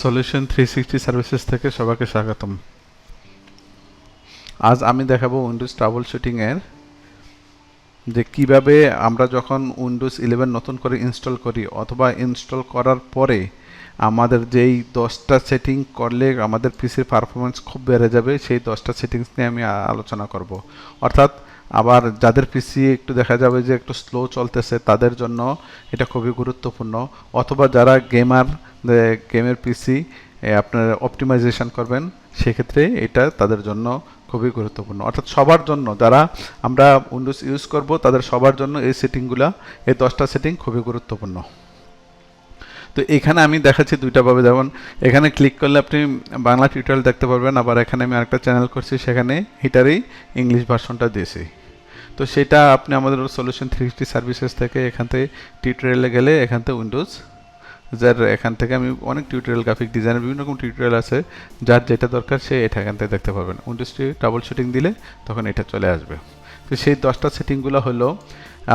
Solution 360 services থেকে সবাইকে স্বাগতম। আজ আমি দেখাবো উইন্ডোজ ট্রাবল শুটিং এর যে কিভাবে আমরা যখন উইন্ডোজ 11 নতুন করে ইনস্টল করি অথবা ইনস্টল করার পরে আমাদের যেই 10টা সেটিং করলে আমাদের পিসির পারফরম্যান্স খুব বেড়ে যাবে, সেই 10টা সেটিংস নিয়ে আমি আলোচনা করব। অর্থাৎ আবার যাদের পিসি একটু দেখা যাবে যে একটু স্লো চলতেছে তাদের জন্য এটা খুবই গুরুত্বপূর্ণ, অথবা যারা গেমের পিসি আপনার অপটিমাইজেশন করবেন সেক্ষেত্রে এটা তাদের জন্য খুবই গুরুত্বপূর্ণ। অর্থাৎ সবার জন্য যারা আমরা উইন্ডোজ ইউজ করব তাদের সবার জন্য এই সেটিংগুলা, এই 10টা সেটিং খুবই গুরুত্বপূর্ণ। তো এখানে আমি দেখাচ্ছি দুইটা ভাবে। যেমন এখানে ক্লিক করলে আপনি বাংলা টিউটোরিয়াল দেখতে পারবেন, আবার এখানে আমি আরেকটা চ্যানেল করছি সেখানে হিটারেই ইংলিশ ভার্সনটা দিয়েছি। তো সেটা আপনি আমাদের সলিউশন 360 সার্ভিসেস থেকে এখান থেকে টিউটোরিয়ালে গেলে এখান থেকে উইন্ডোজ যার এখান থেকে আমি অনেক টিউটোরিয়াল, গ্রাফিক ডিজাইনের বিভিন্ন রকম টিউটোরিয়াল আছে, যার যেটা দরকার সে এটা এখান থেকে দেখতে পাবেন। উইন্ডোজটি ট্রাবল শুটিং দিলে তখন এটা চলে আসবে। তো সেই 10টা সেটিংগুলো হলো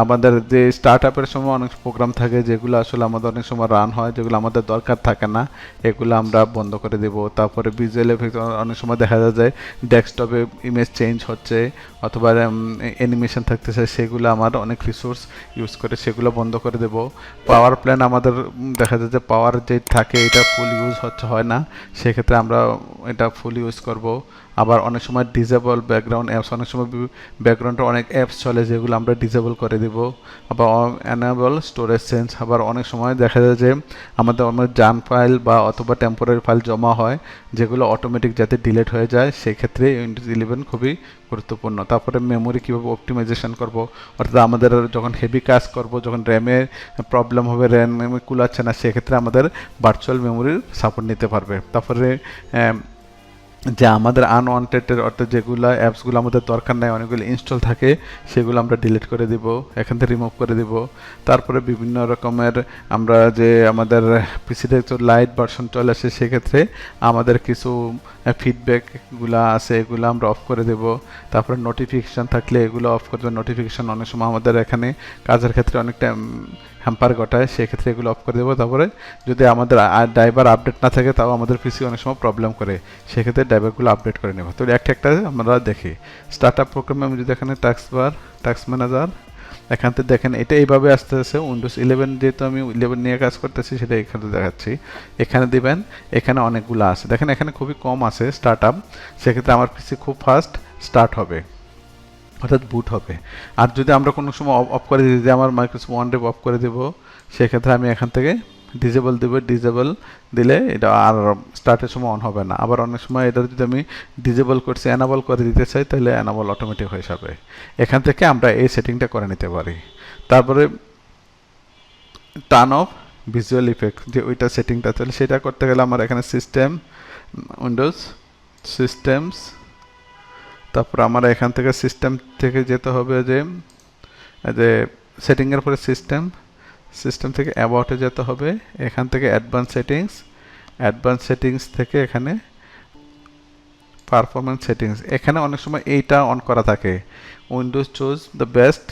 আমাদের যে স্টার্ট আপের সময় অনেক প্রোগ্রাম থাকে যেগুলো আসলে আমাদের অনেক সময় রান হয়, যেগুলো আমাদের দরকার থাকে না, এগুলো আমরা বন্ধ করে দেব। তারপরে ভিজুয়াল এফেক্ট অনেক সময় দেখা যায় ডেস্কটপে ইমেজ চেঞ্জ হচ্ছে অথবা অ্যানিমেশন থাকতেছে, সেগুলো আমার অনেক রিসোর্স ইউজ করে সেগুলো বন্ধ করে দেব। পাওয়ার প্ল্যান আমাদের দেখা যায় যে পাওয়ার যে থাকে এটা ফুল ইউজ হয় না, সেক্ষেত্রে আমরা এটা ফুল ইউজ করব। আবার অনেক সময় ডিজেবল ব্যাকগ্রাউন্ড অ্যাপস, অনেক সময় ব্যাকগ্রাউন্ডে অনেক অ্যাপস চলে যেগুলো আমরা ডিজেবল করে দেব। আবার এনেবল স্টোরেজ চেঞ্জ, আবার অনেক সময় দেখা যায় যে আমাদের জাঙ্ক ফাইল বা অথবা টেম্পোরারি ফাইল জমা হয় যেগুলো অটোমেটিক যাতে ডিলিট হয়ে যায়, সেক্ষেত্রে উইন্ডোজ 11 খুবই গুরুত্বপূর্ণ। তারপরে মেমোরি কীভাবে অপটিমাইজেশন করব, অর্থাৎ আমাদের যখন হেভি কাজ করব, যখন র্যামে প্রবলেম হবে, র্যাম কুলাচ্ছে না, সেক্ষেত্রে আমাদের ভার্চুয়াল মেমোরির সাপোর্ট নিতে পারবে। তারপরে যে আমাদের আনওয়ান্টেড অর্থাৎ যেগুলো অ্যাপসগুলো আমাদের দরকার নাই, অনেকগুলো ইনস্টল থাকে, সেগুলো আমরা ডিলিট করে দিব, এখান থেকে রিমুভ করে দিব। তারপরে বিভিন্ন রকমের আমরা যে আমাদের পিসিতে একটু লাইট ভার্সন চলে আসে, সেক্ষেত্রে আমাদের কিছু ফিডব্যাকগুলো আছে এগুলো আমরা অফ করে দেব। তারপরে নোটিফিকেশান থাকলে এগুলো অফ করে দেবো। নোটিফিকেশান অনেক সময় আমাদের এখানে কাজের ক্ষেত্রে অনেকটা হ্যাম্পার ঘটায়, সেক্ষেত্রে এগুলো অফ করে দেবো। তারপরে যদি আমাদের ড্রাইভার আপডেট না থাকে তাও আমাদের পিসি অনেক সময় প্রবলেম করে, সেক্ষেত্রে ড্রাইভারগুলো আপডেট করে নেব। তো একটা একটা আমরা দেখি। স্টার্ট আপ প্রোগ্রামে আমি যদি এখানে টাস্ক ম্যানেজার এখান থেকে দেখেন এটা এইভাবে আসতেছে। উইন্ডোজ 11 যেহেতু আমি 11 নিয়ে কাজ করতেছি সেটা এখানে দেখাচ্ছি। এখানে দিবেন, এখানে অনেকগুলো আছে, দেখেন এখানে খুবই কম আছে স্টার্ট আপ, সেক্ষেত্রে আমার পিসি খুব ফাস্ট স্টার্ট হবে অর্থাৎ বুট হবে। আর যদি আমরা কোনো সময় অফ করে দিই, যে আমার মাইক্রোসফট ওয়ানড্রাইভ অফ করে দেবো, সেক্ষেত্রে আমি এখান থেকে ডিজেবল দেব। ডিজেবল দিলে এটা আর স্টার্টের সময় অন হবে না। আবার অনেক সময় এটা যদি আমি ডিজেবল করছি অ্যানাবল করে দিতে চাই, তাহলে অ্যানাবল অটোমেটিক হয়ে যাবে। এখান থেকে আমরা এই সেটিংটা করে নিতে পারি। তারপরে টার্ন অফ ভিজুয়াল ইফেক্ট, যে ওইটা সেটিংটা তাহলে সেটা করতে গেলে আমার এখানে সিস্টেম, উইন্ডোজ সিস্টেমস, তারপর আমার এখান থেকে সিস্টেম থেকে যেতে হবে যে সেটিংয়ের পরে সিস্টেম থেকে অ্যাবাউটে যেতে হবে, এখান থেকে অ্যাডভান্স সেটিংস থেকে এখানে পারফরমেন্স সেটিংস, এখানে অনেক সময় এইটা অন করা থাকে, Windows choose the best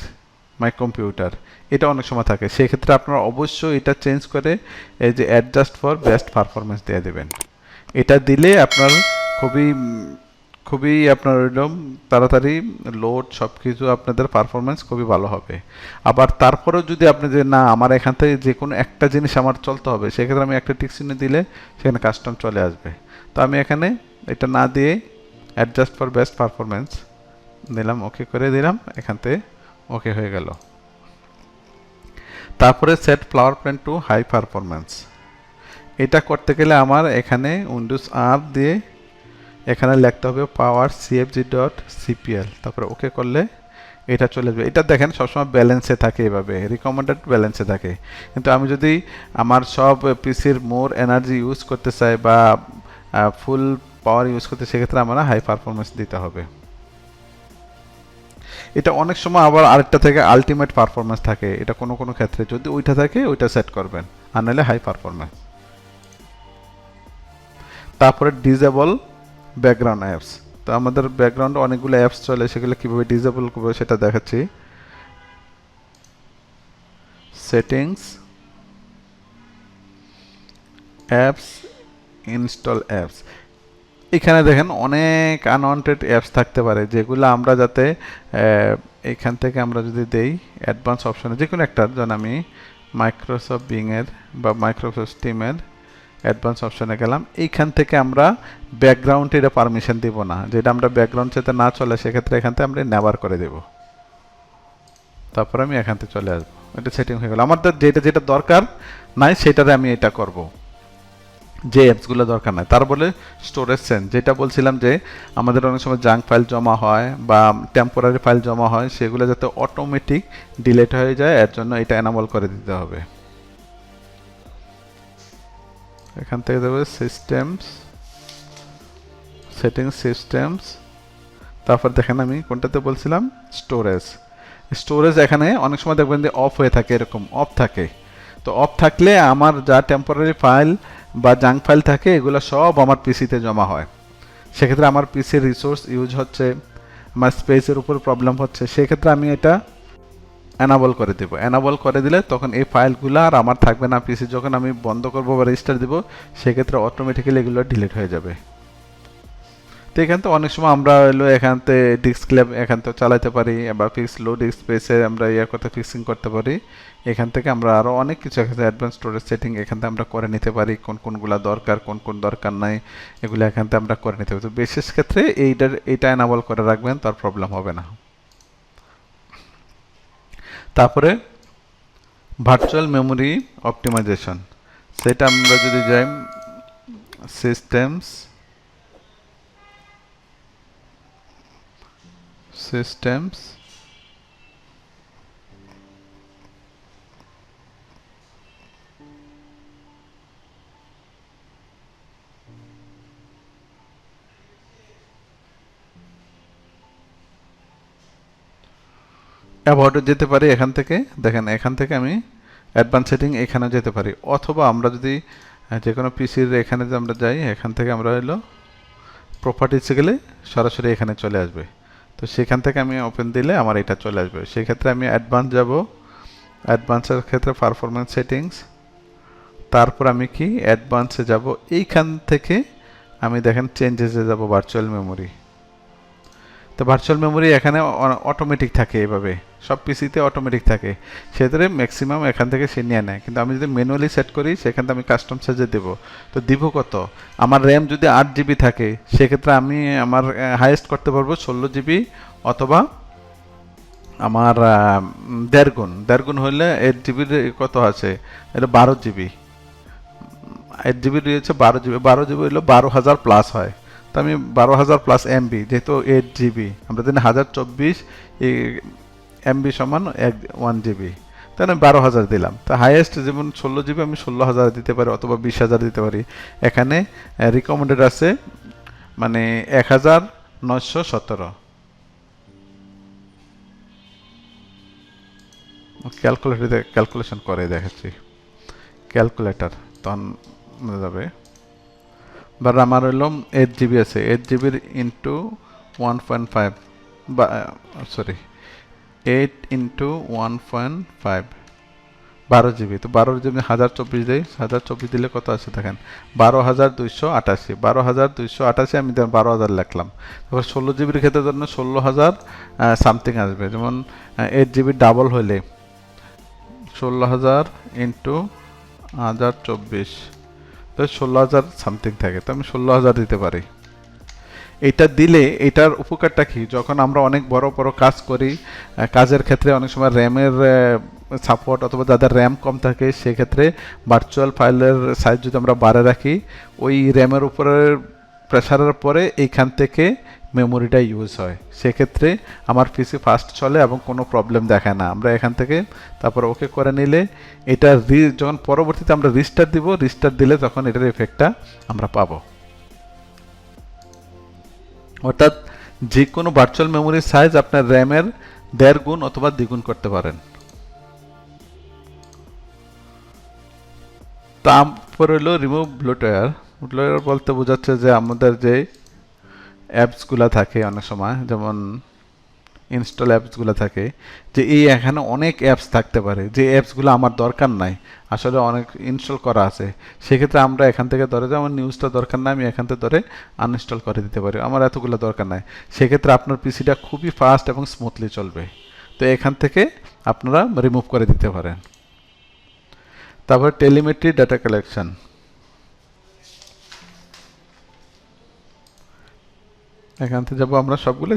my computer, এটা অনেক সময় থাকে। সেক্ষেত্রে আপনারা অবশ্যই এটা চেঞ্জ করে এই যে অ্যাডজাস্ট ফর বেস্ট পারফরমেন্স দিয়ে দেবেন। এটা দিলে আপনার খুবই আপনার একদম তাড়াতাড়ি লোড সব কিছু আপনাদের পারফরমেন্স খুবই ভালো হবে। আবার তারপরেও যদি আপনি যে না আমার এখান থেকে যে কোনো একটা জিনিস আমার চলতে হবে, সেক্ষেত্রে আমি একটা টিক চিহ্ন দিলে সেখানে কাস্টম চলে আসবে। তো আমি এখানে এটা না দিয়ে অ্যাডজাস্ট ফর বেস্ট পারফরমেন্স দিলাম, ওকে করে দিলাম, এখান থেকে ওকে হয়ে গেল। তারপরে set power plan to high performance, এটা করতে গেলে আমার এখানে উইন্ডোজ আর দিয়ে এখানে লিখতে হবে পাওয়ার cfg.cpl, তারপরে ওকে করলে এটা চলে যাবে। এটা দেখেন সবসময় ব্যালেন্সে থাকে, এভাবে রিকমেন্ডেড ব্যালেন্সে থাকে। কিন্তু আমি যদি আমার সব পিসির মোর এনার্জি ইউজ করতে চাই বা ফুল পাওয়ার ইউজ করতে, সেক্ষেত্রে আমার হাই পারফরমেন্স দিতে হবে। এটা অনেক সময় আবার আরেকটা থেকে আলটিমেট পারফরমেন্স থাকে, এটা কোনো কোনো ক্ষেত্রে যদি ওইটা থাকে ওইটা সেট করবেন, আর নাহলে হাই পারফরমেন্স। তারপরে ডিজেবল ব্যাকগ্রাউন্ড অ্যাপস, তো আমাদের ব্যাকগ্রাউন্ডে অনেকগুলো অ্যাপস চলে, সেগুলো কীভাবে ডিজেবল করবো সেটা দেখাচ্ছি। Settings, apps, install apps. এখানে দেখেন অনেক আনওয়ান্টেড অ্যাপস থাকতে পারে, যেগুলো আমরা যাতে এখান থেকে আমরা যদি দেই অ্যাডভান্স অপশনে যে কোনো একটা, যেন আমি মাইক্রোসফট বিংয়ের বা মাইক্রোসফট টিমের অ্যাডভান্স অপশনে গেলাম, এইখান থেকে আমরা ব্যাকগ্রাউন্ডে এটা পারমিশন দিব না, যেটা আমরা ব্যাকগ্রাউন্ড যাতে না চলে সেক্ষেত্রে এখান থেকে আমরা নেভার করে দেব। তারপর আমি এখান থেকে চলে আসবো, এটা সেটিং হয়ে গেল। আমাদের যেটা যেটা দরকার নাই সেটাতে আমি এটা করব, যে অ্যাপসগুলো দরকার নাই। তার বলে স্টোরেজ চেঞ্জ, যেটা বলছিলাম যে আমাদের অনেক সময় জাঙ্ক ফাইল জমা হয় বা টেম্পোরারি ফাইল জমা হয়, সেগুলো যাতে অটোমেটিক ডিলিট হয়ে যায়, এর জন্য এটা এনাবল করে দিতে হবে। এখান থেকে দেবে সিস্টেমস, সেটিংস সিস্টেমস, তারপর দেখেন আমি কোনটাতে বলছিলাম, স্টোরেজ। স্টোরেজ এখানে অনেক সময় দেখবেন যে অফ হয়ে থাকে, এরকম অফ থাকে। তো অফ থাকলে আমার যা টেম্পোরারি ফাইল বা জাঙ্ক ফাইল থাকে এগুলো সব আমার পিসিতে জমা হয়। সেক্ষেত্রে আমার পিসির রিসোর্স ইউজ হচ্ছে, আমার স্পেসের উপর প্রবলেম হচ্ছে, সেক্ষেত্রে আমি এটা এনাবল করে দেব। এনাবল করে দিলে তখন এই ফাইলগুলো আর আমার থাকবে না। পিসি যখন আমি বন্ধ করবো বা রেজিস্টার দেবো সেক্ষেত্রে অটোমেটিক্যালি এগুলো ডিলিট হয়ে যাবে। তো এখান থেকে অনেক সময় আমরা হলো এখান থেকে ডিস্ক ল্যাব এখান থেকে চালাতে পারি, বা ফিক্স লো ডিস্ক স্পেসে আমরা করতে ফিক্সিং করতে পারি। এখান থেকে আমরা আরও অনেক কিছু এখানে অ্যাডভান্স স্টোরেজ সেটিং এখান থেকে আমরা করে নিতে পারি, কোন কোনগুলো দরকার কোন কোন দরকার নাই এগুলো এখান থেকে আমরা করে নিতে পারি। তো বিশেষ ক্ষেত্রে এইটা এনাবল করে রাখবেন, তার প্রবলেম হবে না। তারপরে ভার্চুয়াল মেমোরি অপটিমাইজেশন, সেটা আমরা যদি যাই সিস্টেমস, সিস্টেমস অ্যাবাউটে যেতে পারি। এখান থেকে দেখেন, এখান থেকে আমি অ্যাডভান্স সেটিং এখানে যেতে পারি, অথবা আমরা যদি যে কোনো পিসির এখানে যে আমরা যাই, এখান থেকে আমরা হলো প্রপার্টিসে গেলে সরাসরি এখানে চলে আসবে। তো সেখান থেকে আমি ওপেন দিলে আমার এটা চলে আসবে। সেক্ষেত্রে আমি অ্যাডভান্স যাব, অ্যাডভান্সের ক্ষেত্রে পারফরমেন্স সেটিংস, তারপর আমি কি অ্যাডভান্সে যাব, এইখান থেকে আমি দেখেন চেঞ্জেসে যাব ভার্চুয়াল মেমোরি। তো ভার্চুয়াল মেমোরি এখানে অটোমেটিক থাকে, এভাবে সব পিসিতে অটোমেটিক থাকে, সেক্ষেত্রে ম্যাক্সিমাম এখান থেকে সে নিয়ে নেয়। কিন্তু আমি যদি ম্যানুয়ালি সেট করি সেখান থেকে আমি কাস্টম সাইজে দেবো। তো দিব কত, আমার র্যাম যদি 8 জিবি থাকে সেক্ষেত্রে আমি আমার হাইয়েস্ট করতে পারবো 16 জিবি, অথবা আমার 1.5 গুণ হলে 8 জিবির কত আছে, এটা 12 জিবি। 8 জিবি রয়েছে 12 জিবি, 12 জিবি হলো 12,000 প্লাস হয়। তো আমি 12,000 প্লাস এমবি, যেহেতু 8 জিবি, আমরা জানি 1024 এমবি সমান 1 জিবি, তাহলে আমি 12,000 দিলাম। তো হাইয়েস্ট যেমন 16 জিবি আমি 16,000 দিতে পারি, অথবা 20,000 দিতে পারি। এখানে রিকমেন্ডেড আছে মানে 1917। ক্যালকুলেটরে ক্যালকুলেশন করে দেখাচ্ছি, ক্যালকুলেটর তখন যাবে। বাট আমার হলো 8 জিবি আছে, 8 জিবির ইন্টু 1.5, বা সরি 8 × 1.5, 12 জিবি। তো 12 জিবি 1024 দেয়, 1024 দিলে কত আছে দেখেন, 12,288। 12,288 আমি 12,000 লিখলাম। তারপর 16 জিবির ক্ষেত্রে জন্য 16,000 সামথিং আসবে। যেমন 8 জিবি ডাবল হলে 16,000 ইন্টু 1024, তো 16,000 সামথিং থাকে, তো আমি 16,000 দিতে পারি। এটা দিলে এটার উপকারটা কি, যখন আমরা অনেক বড় বড় কাজ করি, কাজের ক্ষেত্রে অনেক সময় র্যামের সাপোর্ট, অথবা যাদের র্যাম কম থাকে সেক্ষেত্রে ভার্চুয়াল ফাইলের সাইজ যদি আমরা বাড়ে রাখি, ওই র্যামের উপরে প্রেসারের পরে এইখান থেকে মেমোরিটা ইউজ হয়, সেক্ষেত্রে আমার পিসি ফাস্ট চলে এবং কোনো প্রবলেম দেখায় না। আমরা এখান থেকে তারপর ওকে করে নিলে এটা যখন পরবর্তীতে আমরা রিস্টার্ট দিব, রিস্টার্ট দিলে তখন এটার এফেক্টটা আমরা পাবো। অর্থাৎ যে কোনো ভার্চুয়াল মেমোরির সাইজ আপনার র্যামের 1.5 গুণ অথবা 2 গুণ করতে পারেন। তারপর হলো রিমুভ ব্লুটওয়্যার। ব্লুটওয়্যার বলতে বোঝাচ্ছে যে আমাদের যে অ্যাপসগুলো থাকে অনেক সময়, যেমন ইনস্টল অ্যাপসগুলো থাকে, যে এই এখানে অনেক অ্যাপস থাকতে পারে যে অ্যাপসগুলো আমার দরকার নাই, আসলে অনেক ইনস্টল করা আছে। সেক্ষেত্রে আমরা এখান থেকে ধরে যে আমার নিউজটা দরকার নাই, আমি এখান থেকে ধরে আনইনস্টল করে দিতে পারি, আমার এতগুলো দরকার নাই। সেক্ষেত্রে আপনার পিসিটা খুবই ফাস্ট এবং স্মুথলি চলবে। তো এখান থেকে আপনারা রিমুভ করে দিতে পারেন। তারপর টেলিমেট্রি ডাটা কালেকশন, এখান থেকে যাবো আমরা সবগুলো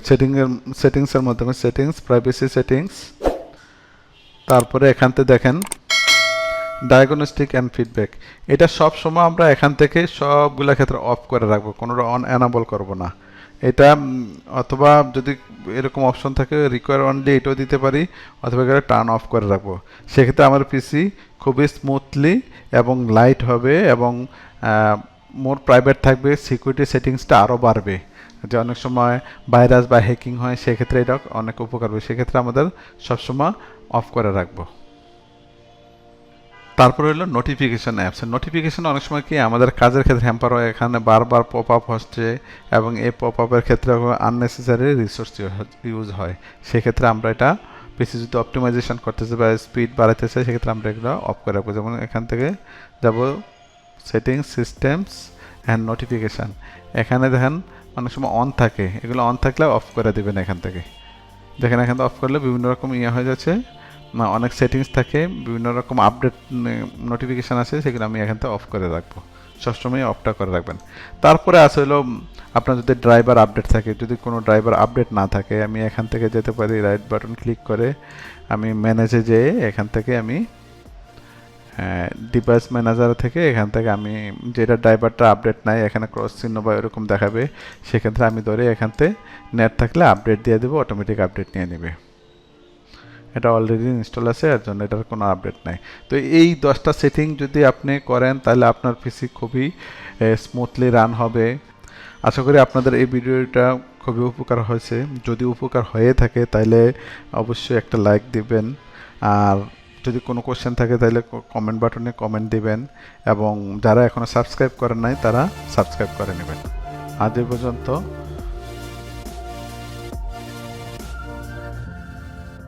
সেটিংসের মাধ্যমে, সেটিংস, প্রাইভেসি সেটিংস, তারপরে এখান থেকে দেখেন ডায়াগনস্টিক অ্যান্ড ফিডব্যাক। এটা সব সময় আমরা এখান থেকে সবগুলা ক্ষেত্রে অফ করে রাখবো, কোনোটা অন এনাবল করবো না। এটা অথবা যদি এরকম অপশন থাকে রিকোয়ার অনলি, এটাও দিতে পারি, অথবা এখানে টার্ন অফ করে রাখবো। সেক্ষেত্রে আমার পিসি খুবই স্মুথলি এবং লাইট হবে এবং মোর প্রাইভেট থাকবে, সিকিউরিটি সেটিংসটা আরও বাড়বে। যে অনেক সময় ভাইরাস বা হ্যাকিং হয়, সেক্ষেত্রে এটা অনেক উপকার হবে, সেক্ষেত্রে আমাদের সবসময় অফ করে রাখবো। তারপরে হলো নোটিফিকেশন অ্যাপস। নোটিফিকেশন অনেক সময় কি আমাদের কাজের ক্ষেত্রে হ্যাম্পার হয়, এখানে বারবার পপ আপ হচ্ছে এবং এই পপ আপের ক্ষেত্রে আননেসেসারি রিসোর্স ইউজ হয়। সেক্ষেত্রে আমরা এটা বেশি যদি অপটিমাইজেশন করতেছে বা স্পিড বাড়াইতে চাই, সেক্ষেত্রে আমরা এগুলো অফ করে রাখবো। যেমন এখান থেকে যাব সেটিংস, সিস্টেমস অ্যান্ড নোটিফিকেশান, এখানে দেখেন অনেক সময় অন থাকে, এগুলো অন থাকলে অফ করে দেবেন এখান থেকে। দেখেন এখান থেকে অফ করলে বিভিন্ন রকম হয়ে যাচ্ছে, না অনেক সেটিংস থাকে, বিভিন্ন রকম আপডেট নোটিফিকেশান আছে, সেগুলো আমি এখান থেকে অফ করে রাখবো, সবসময় অফটা করে রাখবেন। তারপরে আছে হলো আপনার যদি ড্রাইভার আপডেট থাকে, যদি কোনো ড্রাইভার আপডেট না থাকে, আমি এখান থেকে যেতে পারি, রাইট বাটন ক্লিক করে আমি ম্যানেজে যেয়ে এখান থেকে আমি ডিভাইস ম্যানেজার থেকে এখান থেকে আমি যেটা ড্রাইভারটা আপডেট নাই, এখানে ক্রস চিহ্ন বা এরকম দেখাবে, সেক্ষেত্রে আমি ধরে এখান থেকে নেট থাকলে আপডেট দিয়ে দেবো, অটোমেটিক আপডেট নিয়ে নেবে। এটা অলরেডি ইনস্টল আছে, এর জন্য এটার কোনো আপডেট নাই। তো এই 10টা সেটিং যদি আপনি করেন, তাহলে আপনার পিসি খুবই স্মুথলি রান হবে। আশা করি আপনাদের এই ভিডিওটা খুবই উপকার হয়েছে। যদি উপকার হয়ে থাকে তাহলে অবশ্যই একটা লাইক দিবেন, আর যদি কোনো কোশ্চেন থাকে তাহলে কমেন্ট বাটনে কমেন্ট দিবেন, এবং যারা এখনও সাবস্ক্রাইব করেন নাই তারা সাবস্ক্রাইব করে নেবেন। আজ এই পর্যন্ত।